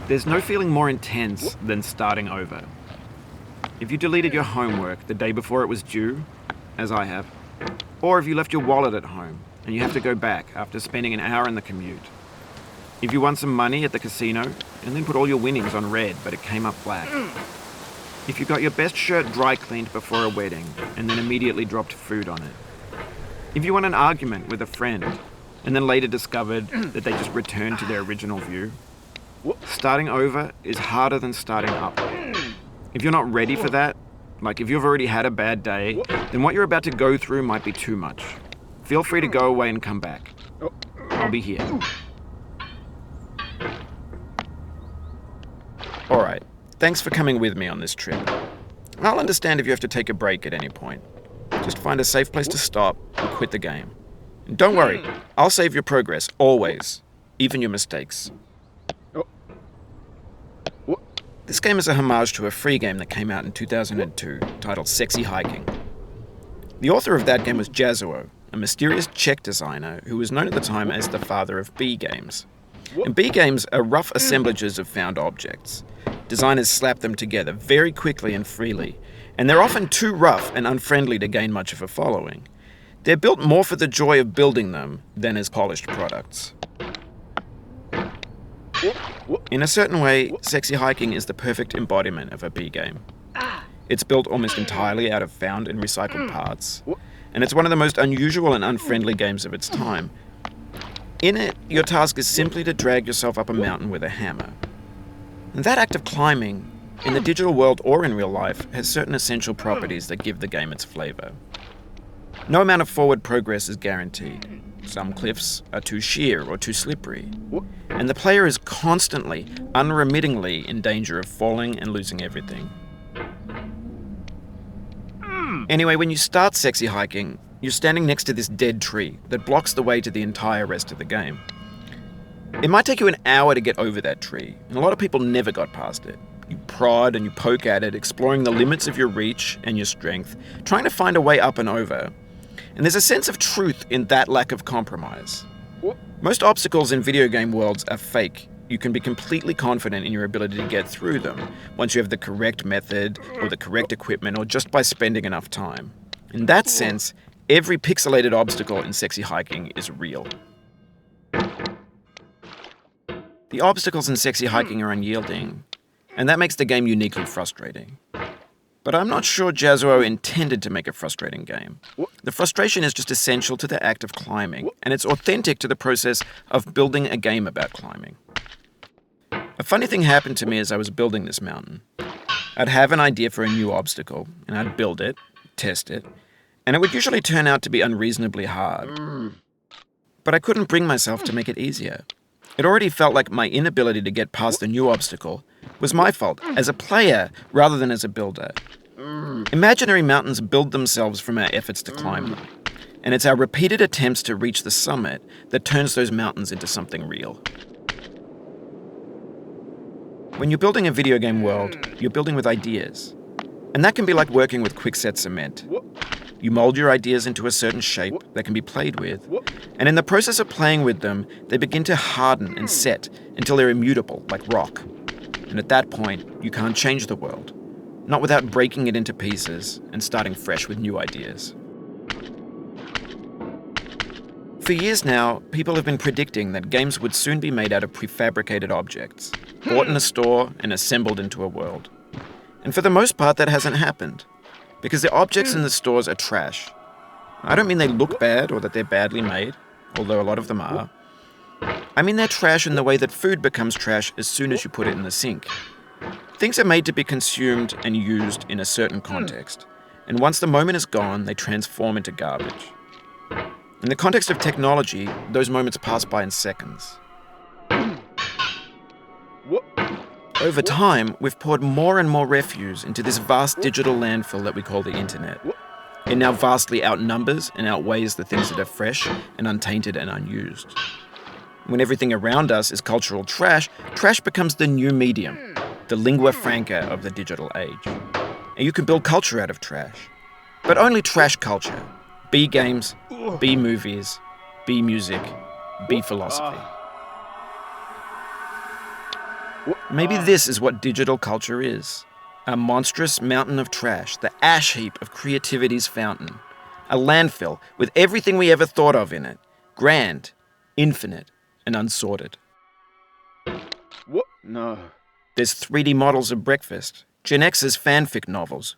There's no feeling more intense than starting over. If you deleted your homework the day before it was due, as I have, or if you left your wallet at home and you have to go back after spending an hour in the commute. If you won some money at the casino and then put all your winnings on red but it came up black. If you got your best shirt dry cleaned before a wedding and then immediately dropped food on it. If you won an argument with a friend and then later discovered that they just returned to their original view. Starting over is harder than starting up. If you're not ready for that, like if you've already had a bad day, then what you're about to go through might be too much. Feel free to go away and come back. I'll be here. Alright, thanks for coming with me on this trip. I'll understand if you have to take a break at any point. Just find a safe place to stop and quit the game. And don't worry, I'll save your progress, always. Even your mistakes. This game is a homage to a free game that came out in 2002, titled Sexy Hiking. The author of that game was Jazzuo, a mysterious Czech designer who was known at the time as the father of B games. And B games are rough assemblages of found objects. Designers slap them together very quickly and freely, and they're often too rough and unfriendly to gain much of a following. They're built more for the joy of building them than as polished products. In a certain way, Sexy Hiking is the perfect embodiment of a B game. It's built almost entirely out of found and recycled parts, and it's one of the most unusual and unfriendly games of its time. In it, your task is simply to drag yourself up a mountain with a hammer. And that act of climbing, in the digital world or in real life, has certain essential properties that give the game its flavor. No amount of forward progress is guaranteed. Some cliffs are too sheer or too slippery, and the player is constantly, unremittingly in danger of falling and losing everything. Anyway, when you start Sexy Hiking, you're standing next to this dead tree that blocks the way to the entire rest of the game. It might take you an hour to get over that tree, and a lot of people never got past it. You prod and you poke at it, exploring the limits of your reach and your strength, trying to find a way up and over. And there's a sense of truth in that lack of compromise. Most obstacles in video game worlds are fake. You can be completely confident in your ability to get through them once you have the correct method or the correct equipment or just by spending enough time. In that sense, every pixelated obstacle in Sexy Hiking is real. The obstacles in Sexy Hiking are unyielding, and that makes the game uniquely frustrating. But I'm not sure Jazzuo intended to make a frustrating game. The frustration is just essential to the act of climbing, and it's authentic to the process of building a game about climbing. A funny thing happened to me as I was building this mountain. I'd have an idea for a new obstacle, and I'd build it, test it, and it would usually turn out to be unreasonably hard. But I couldn't bring myself to make it easier. It already felt like my inability to get past a new obstacle was my fault as a player rather than as a builder. Imaginary mountains build themselves from our efforts to climb them, and it's our repeated attempts to reach the summit that turns those mountains into something real. When you're building a video game world, you're building with ideas, and that can be like working with quickset cement. You mold your ideas into a certain shape that can be played with, and in the process of playing with them, they begin to harden and set until they're immutable, like rock. And at that point, you can't change the world, not without breaking it into pieces and starting fresh with new ideas. For years now, people have been predicting that games would soon be made out of prefabricated objects, bought in a store and assembled into a world. And for the most part, that hasn't happened, because the objects in the stores are trash. I don't mean they look bad or that they're badly made, although a lot of them are. I mean they're trash in the way that food becomes trash as soon as you put it in the sink. Things are made to be consumed and used in a certain context, and once the moment is gone, they transform into garbage. In the context of technology, those moments pass by in seconds. Over time, we've poured more and more refuse into this vast digital landfill that we call the internet. It now vastly outnumbers and outweighs the things that are fresh and untainted and unused. When everything around us is cultural trash, trash becomes the new medium, the lingua franca of the digital age. And you can build culture out of trash. But only trash culture. B games, B movies, B music, B philosophy. Maybe this is what digital culture is. A monstrous mountain of trash, the ash heap of creativity's fountain. A landfill with everything we ever thought of in it. Grand, infinite, and unsorted. What? No. There's 3D models of breakfast, Gen X's fanfic novels,